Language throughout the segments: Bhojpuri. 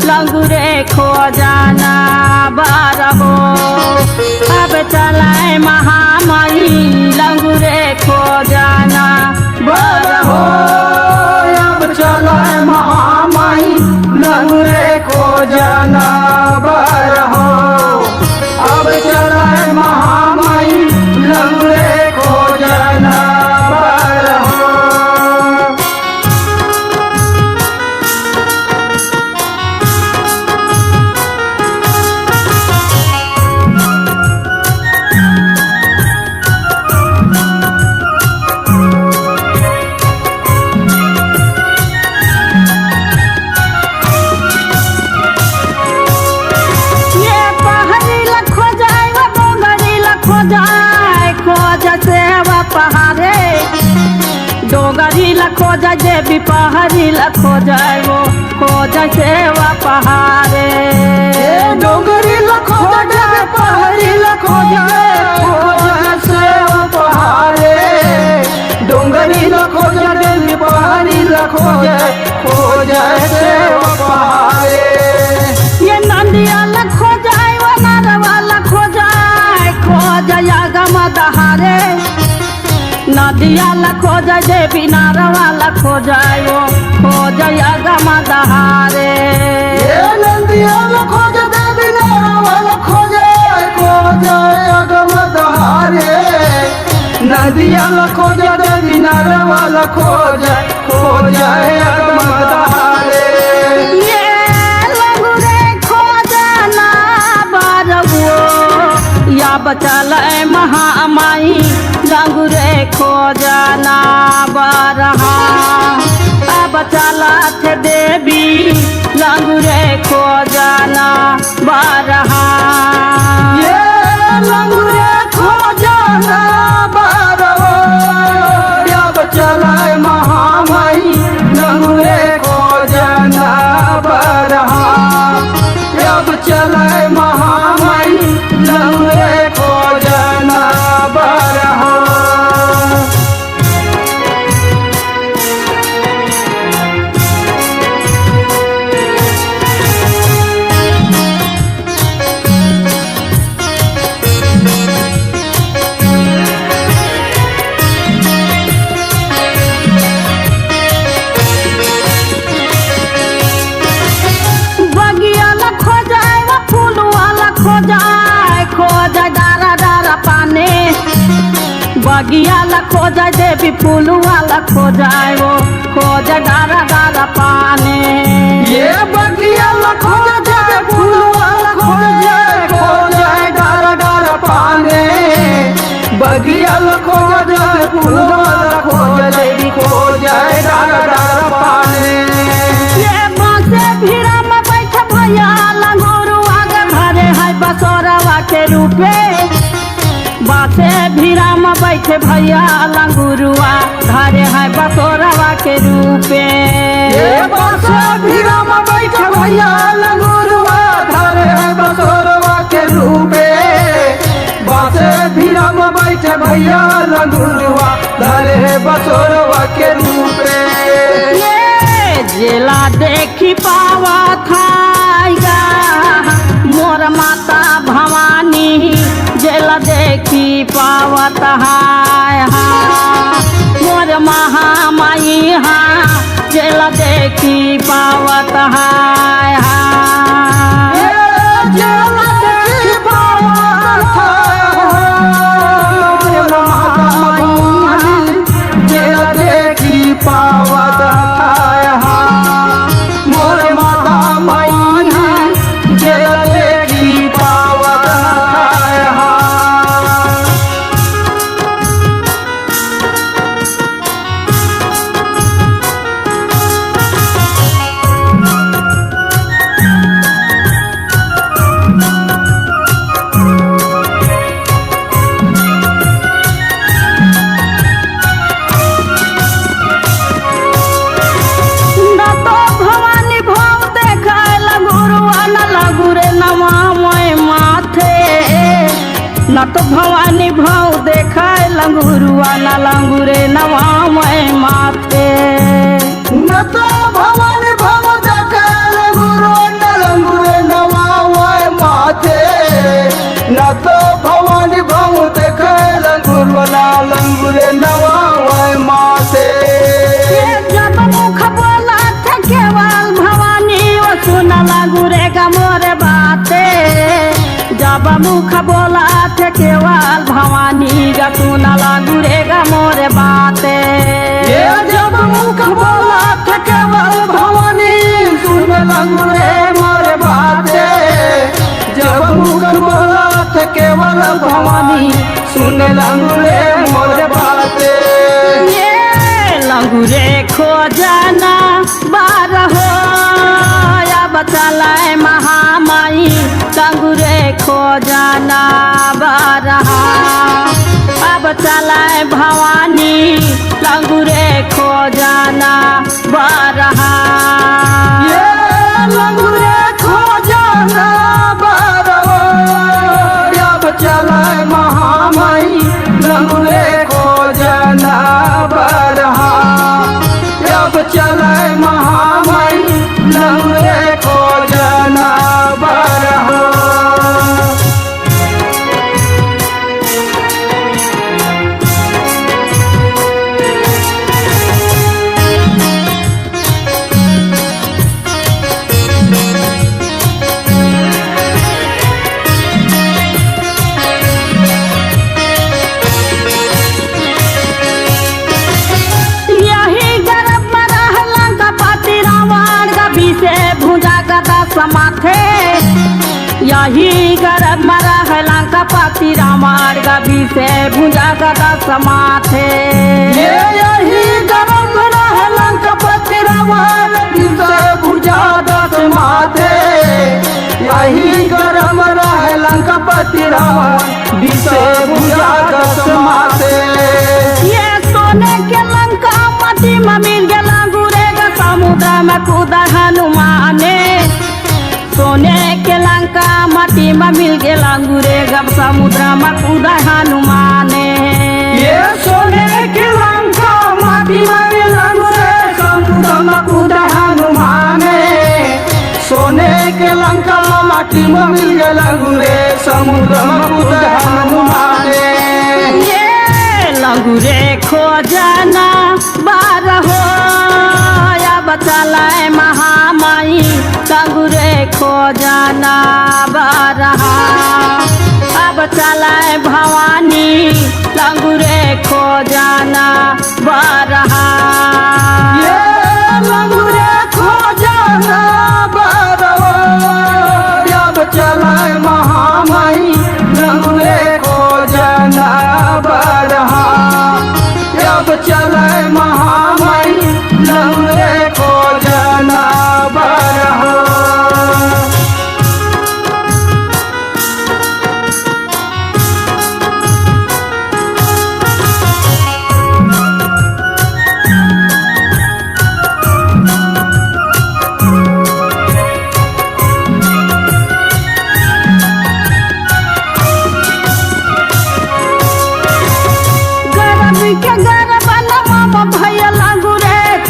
लंगूरे खो जाना बारहो। अब चलाए महामाई लंगूरे खो जाना बारहो। अब चलाए महामाई लंगूरे खो जाना बारहो। अब चलाए महामाई लंगूरे खो जाना बारहो। डोगरी लखो जाए देवी पहाड़ी लखो जाए वो खो जाए सेवा पहाड़े। डोगरी लखो जाए पहाड़ी लखो जाए खो जाए सेवा पहाड़े। डोगरी लखो जाए देवी पहाड़ी लखो जाए खो जाए सेवा पहाड़े। ये नंदिया लखो जाए वो नारवा लखो जाए खो जाए गम दहारे। नदिया लखो जाए देवी नारवा लखो जाए वो खो जाए गम दहारे। नदिया लखो जाए देवी नारवा लखो जाए खो जाए गम दहारे। नदिया लखो जाए देवी नारवा लखो जाए खो जाए गम दहारे। ये लंगूरे खो जाना बारहो। या बचल महामाई लंगूरे खो जाना बारहा। अब चलत देवी लंगूरे खो जाना बारहा। ये लंगूरे खो जाना बारहो। अब चलाए महामाई लंगूरे खो जाना बारहा। अब चलाए महामाई लंगूरे खो जाना बारहा। बगिया लखो जाए देवी फूलुआ लखो जाए वो खो जाए डारा डारा पाने। ये बगिया लखो जाए फूलुआ लखो जाए खो जाए डारा डारा पाने। बगिया लखो जाए फूलुआ लखो जाए खो जाए डारा डारा पाने। ये बांसे भीड़ा में बैठ भैया लंगोरुआ के घरे है बसोरवा के रूपे। बासे भीड़ा में बैठे भैया लंगुरुआ घरे है बसोरवा के रूपे। बासे भीड़ा में बैठे भैया लंगुरुआ घरे है बसोरवा के रूपे। बासे भीड़ा में बैठे भैया लंगुरुआ घरे है बसोरवा के रूपे। ये जेला देखी पावा था मोर माता भवानी जेला देखी पावत हाय। मोर महामाई हाँ जेला देखी पावत हाय। जेला देखी पावत जेला देखी पावत मोर माता माई जेला देखी पावत। न तो भवानी भाव देखाए लंगुरुआ न लंगुरे नवा मैं माथे। न तो भवानी भाव देखाए लागू रे मोरे बाते जब मुख बोला थे केवल भवानी गा सुना लागू रे मोरे बाते ये जब मुख बोला थे केवल भवानी सुन लागू रे मोरे बाते जब मुख बोला थे केवल भवानी सुन लागू रे मोरे बाते ये लागू रे खो जाना बार हो अब चलाए महामाई लागू रे खो जाना बारहा अब चलाए भवानी लागू रे खो जाना बारहा ये लागू रे खो जाना बारहा अब चलाए महामाई लागू रे खो जाना बारहा अब चलाए महामाई लागू रे खो जाना बारहा समाथे यही गर्भ मरा है लंका पति रामार गभी से भुजा गदा समाथे यही गर्भ मरा है लंका पति रामार गभी से भुजा दस माथे यही गर्भ मरा है लंका पति रामार गभी से भुजा दस माथे ये सोने के लंका मटी में मिल गया गुरेगा समुद्र में कूदा हनुमाने सोने के लंका मटी में मिल गया गुरे गब समुद्र में कूदा हनुमाने ये सोने के लंका मटी में मिल गुरे समुद्र में कूदा हनुमाने सोने के लंका मटी में मिल गया गुरे समुद्र में कूदा हनुमाने ये लंगुरे खो जाना बार हो अब चलाए महामाई लंगुरे खो जाना बारहा अब चलाए भवानी लंगुरे खो जाना बारहा ये लंगुरे खो जाना बारहा अब चलाए महामाई लंगुरे खो जाना बारहा अब चलाए महामाई लंगुरे खो जाना बारहा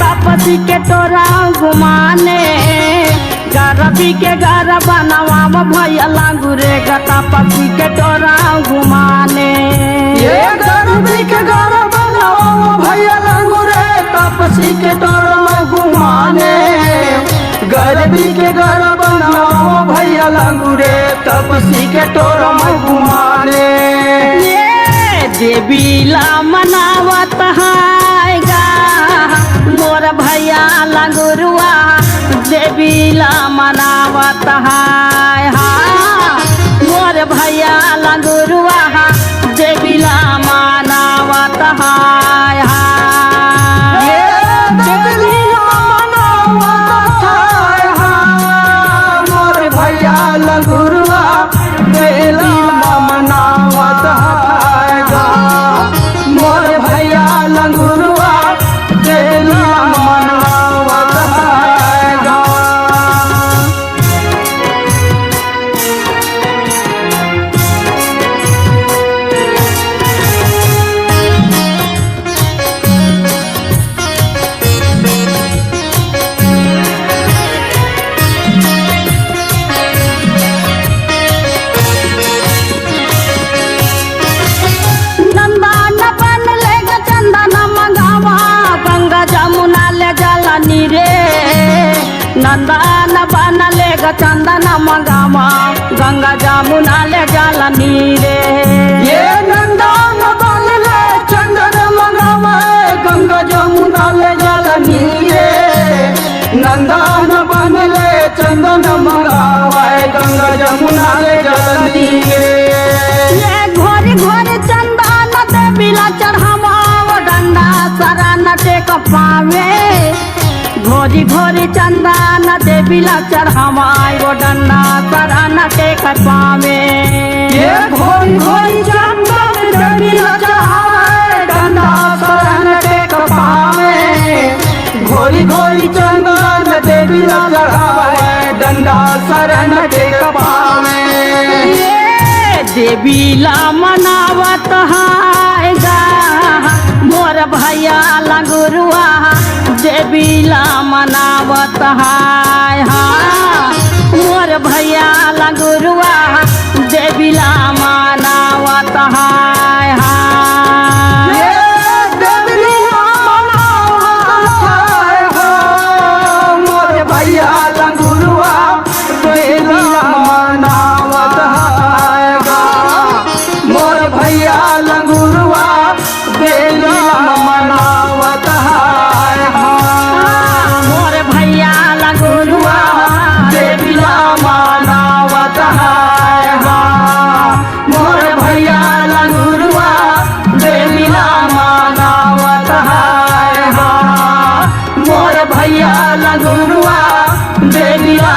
तपसी के तोरा घुमाने गरबी के घर बनवा भैया गुरे तपसी के तोरा घुमाने ये गरबी के घर बनवा भैया गुरे तपसी के तोरा घुमाने गरबी के घर बनवा भैया गुरे तपसी के तोरा घुमाने देवी ला मनावत है मोर भैया लगुरुआ देवी ला मनावत है मोर भैया लगुरुआ देवी ला मनावत है मोर भैया लगुरुआ देवी ला मनावत है मोर भैया लगुरुआ देवी ला मनावत है नंदा न बनले चंदन मंगावा गंगा जमुना ले जल नीरे ये नंदन बनले चंदन मंगावा गंगा जमुना ले जल नीरे नंदन बनले चंदन मंगावा गंगा जमुना ले जल नीरे ये घोरी घोरी चंदन देवीला चढ़ावा वो डंडा शरण टेक पावे घोरी घोरी चंदन देवीला चढ़ावा वो डंडा शरण टेक पावे ये घोरी घोरी चंदन देवीला चढ़ावे डंडा शरण टेक पावे घोरी घोरी चंदन देवीला चढ़ावे डंडा शरण टेक पावे देवीला मनावत है गा मोर भैया लगुरुआ देवीला मनावत है मोर भैया लगुरुआ देवीला मनावत है मोर भैया लगुरुआ देवीला मनावत मोर भैया लगुरुआ देवीला मनावत मोर भैया लगुरुआ देवीला मनावत मोर भैया लगुरुआ देवीला मनावत मोर भैया लगुरुआ देवीला